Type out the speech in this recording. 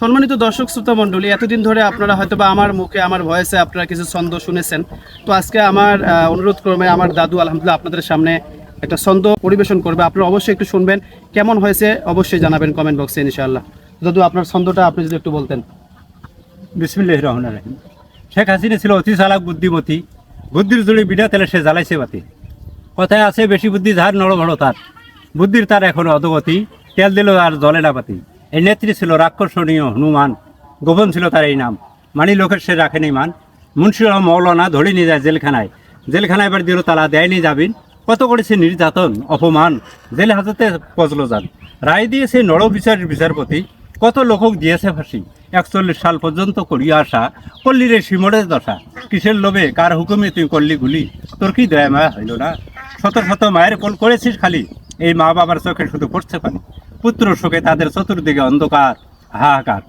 সম্মানিত দর্শক শ্রোতা মণ্ডলী, এতদিন ধরে আপনারা হয়তো বা আমার মুখে আমার ভয়েসে আপনারা কিছু ছন্দ শুনেছেন। তো আজকে আমার অনুরোধ ক্রমে আমার দাদু আলহামদুলিল্লাহ আপনাদের সামনে একটা ছন্দ পরিবেশন করবে। আপনারা অবশ্যই একটু শুনবেন, কেমন হয়েছে অবশ্যই জানাবেন কমেন্ট বক্সে ইনশাআল্লাহ। দাদু, আপনার ছন্দটা আপনি যদি একটু বলতেন। বিসমিল্লাহির রহমানির রহিম। শেখ হাসিনা ছিল অতি চালাক বুদ্ধিমতী, বুদ্ধির জুড়ে বিনা তেলে সে জ্বালাইছে বাতি। কথায় আছে বেশি বুদ্ধি যার নড় বড় তার, বুদ্ধির তার এখনো অধগতি, তেল দিল আর জলে না বাতি। এই নেত্রী ছিল রাক্ষসনীয় হনুমান, গোপন ছিল তার এই নাম, মানি লোকের সে রাখেনি মান। মুন্সির মৌলানা ধরে নিয়ে যায় জেলখানায়, জেলখানায় এবার দিল তালা দেয়নি যাবিন। কত করেছে নির্যাতন অপমান, জেল হাজতে পচলো যান। রায় দিয়েছে নর বিচারের বিচারপতি, কত লোকক দিয়েছে ফাঁসি। 41 সাল পর্যন্ত করিয়া আসা, পল্লীর শিমড়ের দশা। কিসের লোভে কার হুকুমে তুই করলি গুলি, তোর কি দয়া মায়া হইল না? শত শত মায়ের কোল করেছিস খালি, এই মা বাবার চোখে শুধু পড়ছে পানি। পুত্র শোকে তাদের চতুর্দিকে অন্ধকার হাহাকার।